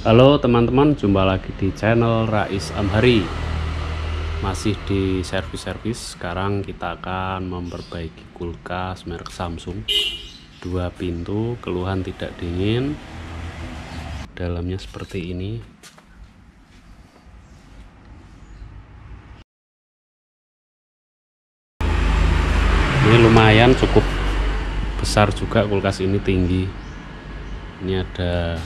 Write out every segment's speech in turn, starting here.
Halo teman-teman, jumpa lagi di channel Rais Amhari. Masih di servis-servis. Sekarang kita akan memperbaiki kulkas merek Samsung, 2 pintu, keluhan tidak dingin. Dalamnya seperti ini. Ini lumayan cukup besar juga kulkas ini, tinggi. Ini ada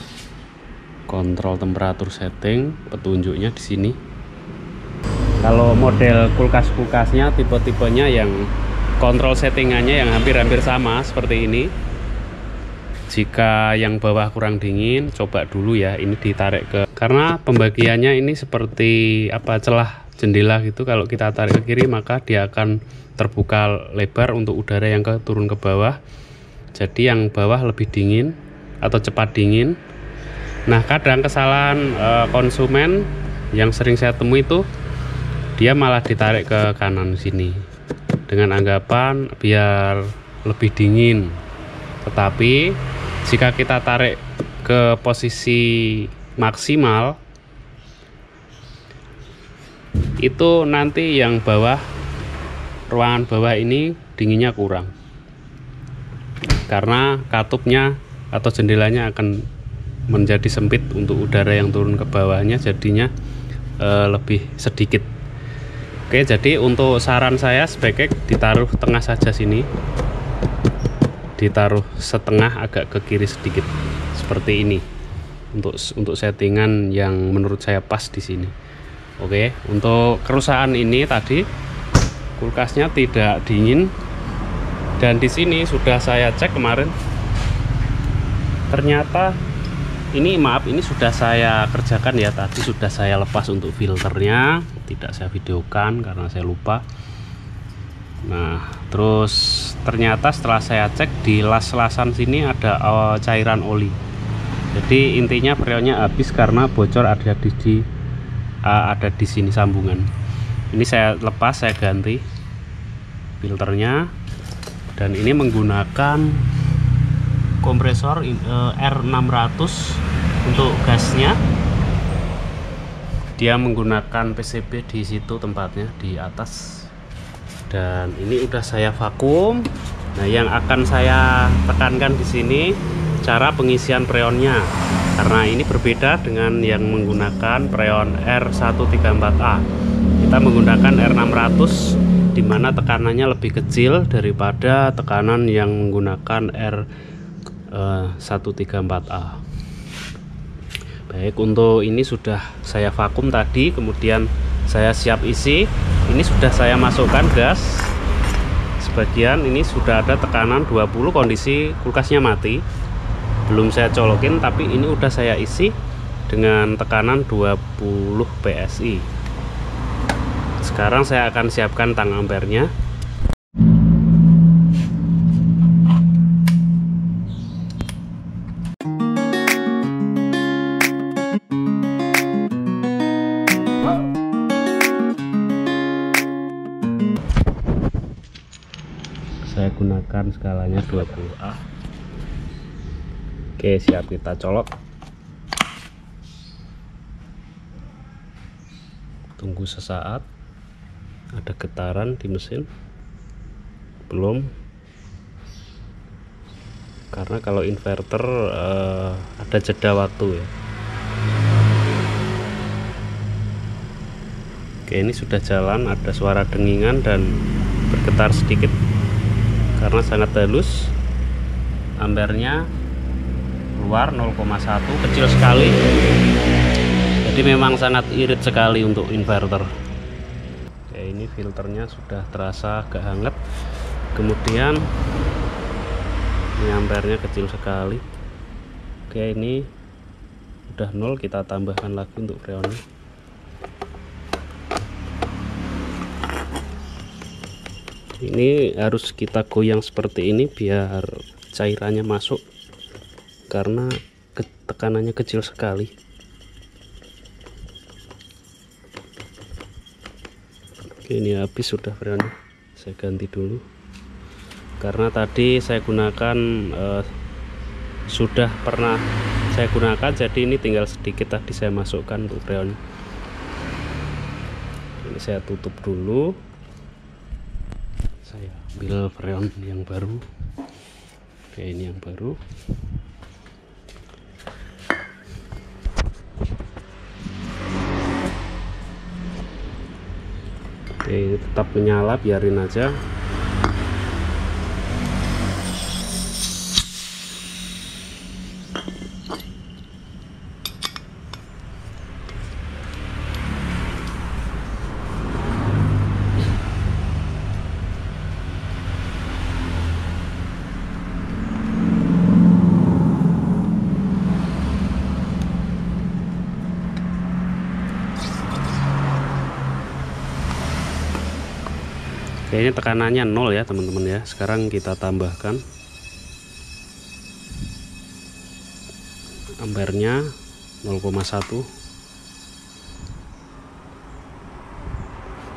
kontrol temperatur setting, petunjuknya di sini. Kalau model kulkas-kulkasnya tipe-tipenya yang kontrol settingannya yang hampir-hampir sama seperti ini. Jika yang bawah kurang dingin, coba dulu ya ini ditarik ke, karena pembagiannya ini seperti celah jendela gitu. Kalau kita tarik ke kiri maka dia akan terbuka lebar untuk udara yang turun ke bawah. Jadi yang bawah lebih dingin atau cepat dingin. Nah, kadang kesalahan konsumen yang sering saya temui itu dia malah ditarik ke kanan sini dengan anggapan biar lebih dingin. Tetapi jika kita tarik ke posisi maksimal, itu nanti yang bawah, ruangan bawah ini dinginnya kurang, karena katupnya atau jendelanya akan menjadi sempit untuk udara yang turun ke bawahnya, jadinya lebih sedikit. Oke, jadi untuk saran saya sebaiknya ditaruh tengah saja sini, ditaruh setengah agak ke kiri sedikit seperti ini untuk settingan yang menurut saya pas di sini. Oke, untuk kerusakan ini tadi kulkasnya tidak dingin, dan di sini sudah saya cek kemarin, ternyata ini sudah saya kerjakan ya, tadi sudah saya lepas untuk filternya, tidak saya videokan karena saya lupa. Nah, terus ternyata setelah saya cek di las-lasan sini ada cairan oli. Jadi intinya freonnya habis karena bocor ada di sini sambungan. Ini saya lepas, saya ganti filternya, dan ini menggunakan kompresor R600 untuk gasnya. Dia menggunakan PCB di situ tempatnya di atas, dan ini udah saya vakum. Nah, yang akan saya tekankan di sini cara pengisian freonnya, karena ini berbeda dengan yang menggunakan freon R134A. Kita menggunakan R600 dimana tekanannya lebih kecil daripada tekanan yang menggunakan R134A. Baik, untuk ini sudah saya vakum tadi, kemudian saya siap isi. Ini sudah saya masukkan gas sebagian, ini sudah ada tekanan 20, kondisi kulkasnya mati, belum saya colokin, tapi ini udah saya isi dengan tekanan 20 PSI. Sekarang saya akan siapkan tang ampernya. Saya gunakan skalanya 20A. Oke, siap, kita colok. Tunggu sesaat. Ada getaran di mesin? Belum, karena kalau inverter ada jeda waktu ya. Oke, ini sudah jalan, ada suara dengingan dan bergetar sedikit karena sangat halus. Ampernya keluar 0,1, kecil sekali, jadi memang sangat irit sekali untuk inverter. Oke, ini filternya sudah terasa agak hangat, kemudian ini ampernya kecil sekali. Oke, ini udah 0, kita tambahkan lagi untuk freonnya. Ini harus kita goyang seperti ini biar cairannya masuk, karena tekanannya kecil sekali. Oke, ini habis sudah freonnya, saya ganti dulu karena tadi saya gunakan sudah pernah saya gunakan, jadi ini tinggal sedikit tadi saya masukkan untuk freon. Ini saya tutup dulu, saya ambil freon yang baru. Oke, ini yang baru. Oke, ini tetap menyala, biarin aja. Kayaknya tekanannya 0 ya teman-teman ya. Sekarang kita tambahkan ampernya 0,1.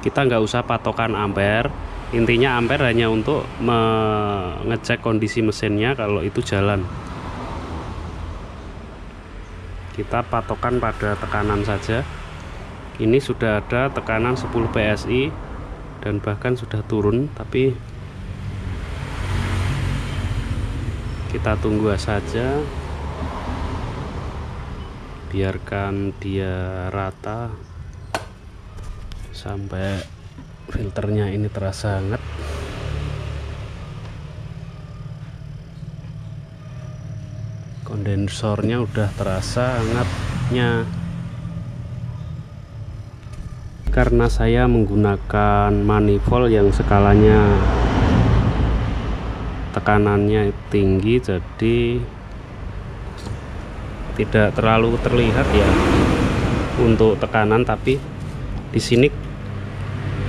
Kita nggak usah patokan ampere, intinya ampere hanya untuk mengecek kondisi mesinnya kalau itu jalan. Kita patokan pada tekanan saja. Ini sudah ada tekanan 10 PSI dan bahkan sudah turun, tapi kita tunggu saja, biarkan dia rata sampai filternya ini terasa hangat. Kondensornya udah terasa hangatnya. Karena saya menggunakan manifold yang skalanya tekanannya tinggi, jadi tidak terlalu terlihat ya untuk tekanan. Tapi di sini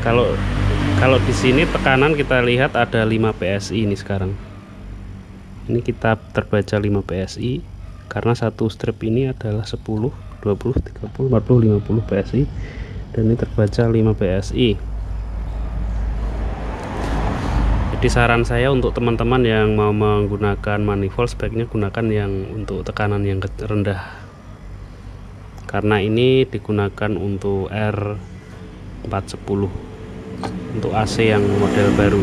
kalau di sini tekanan kita lihat ada 5 PSI ini sekarang. Ini kita terbaca 5 PSI karena satu strip ini adalah 10, 20, 30, 40, 50 PSI. Dan ini terbaca 5 PSI. Jadi saran saya untuk teman-teman yang mau menggunakan manifold, sebaiknya gunakan yang untuk tekanan yang rendah, karena ini digunakan untuk R410 untuk AC yang model baru.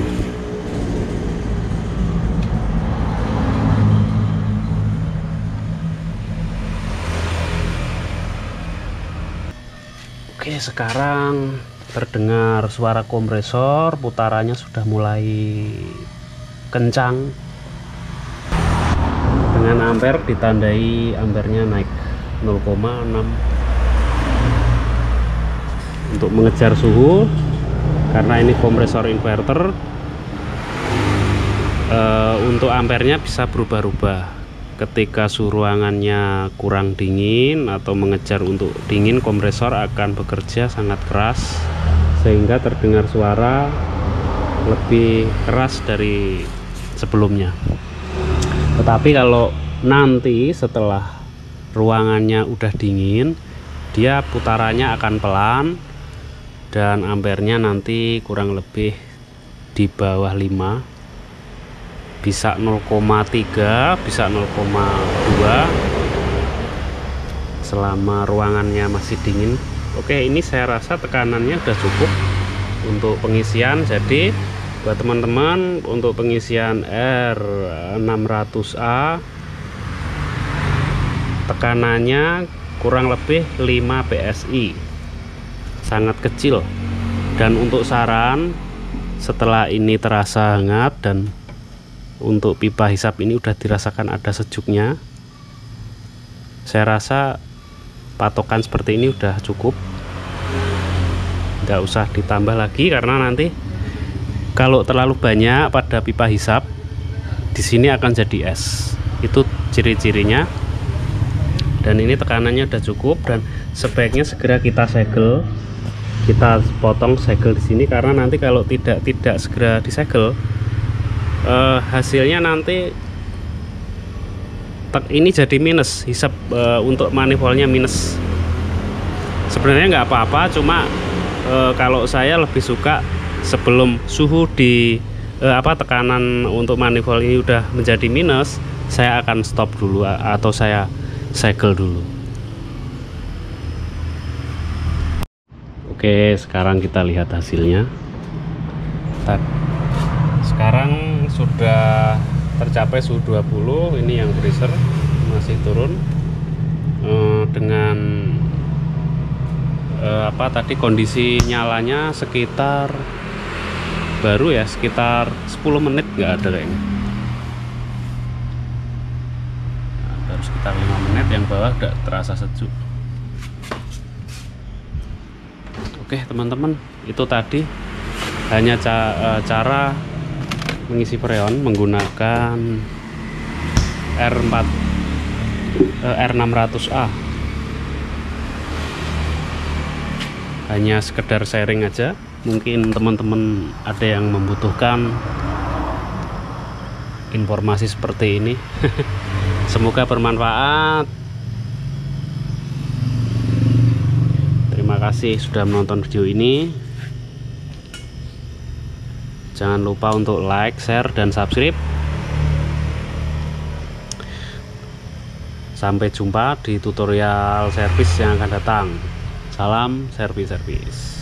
Oke, sekarang terdengar suara kompresor, putarannya sudah mulai kencang. Dengan ampere ditandai ampernya naik 0,6 untuk mengejar suhu, karena ini kompresor inverter. Untuk ampernya bisa berubah-ubah. Ketika suhu ruangannya kurang dingin atau mengejar untuk dingin, kompresor akan bekerja sangat keras sehingga terdengar suara lebih keras dari sebelumnya. Tetapi kalau nanti setelah ruangannya udah dingin, dia putarannya akan pelan dan ampernya nanti kurang lebih di bawah 5, bisa 0,3, bisa 0,2 selama ruangannya masih dingin. Oke, ini saya rasa tekanannya udah cukup untuk pengisian. Jadi buat teman-teman, untuk pengisian R600A tekanannya kurang lebih 5 PSI, sangat kecil. Dan untuk saran, setelah ini terasa hangat dan untuk pipa hisap ini udah dirasakan ada sejuknya, saya rasa patokan seperti ini udah cukup, nggak usah ditambah lagi, karena nanti kalau terlalu banyak pada pipa hisap di sini akan jadi es. Itu ciri-cirinya. Dan ini tekanannya udah cukup, dan sebaiknya segera kita segel, kita potong segel di sini, karena nanti kalau tidak segera disegel, hasilnya nanti ini jadi minus hisap. Untuk manifoldnya minus. Sebenarnya nggak apa-apa, cuma kalau saya lebih suka sebelum suhu di tekanan untuk manifold ini udah menjadi minus, saya akan stop dulu atau saya segel dulu. Oke, sekarang kita lihat hasilnya. Sekarang sudah tercapai suhu 20. Ini yang freezer masih turun dengan tadi kondisi nyalanya sekitar baru ya, sekitar 10 menit nggak ada kayaknya. Baru sekitar 5 menit, yang bawah udah terasa sejuk. Oke teman-teman, itu tadi hanya cara mengisi freon menggunakan R600A. Hanya sekedar sharing aja, mungkin teman-teman ada yang membutuhkan informasi seperti ini. Semoga bermanfaat. Terima kasih sudah menonton video ini. Jangan lupa untuk like, share, dan subscribe. Sampai jumpa di tutorial servis yang akan datang. Salam servis-servis.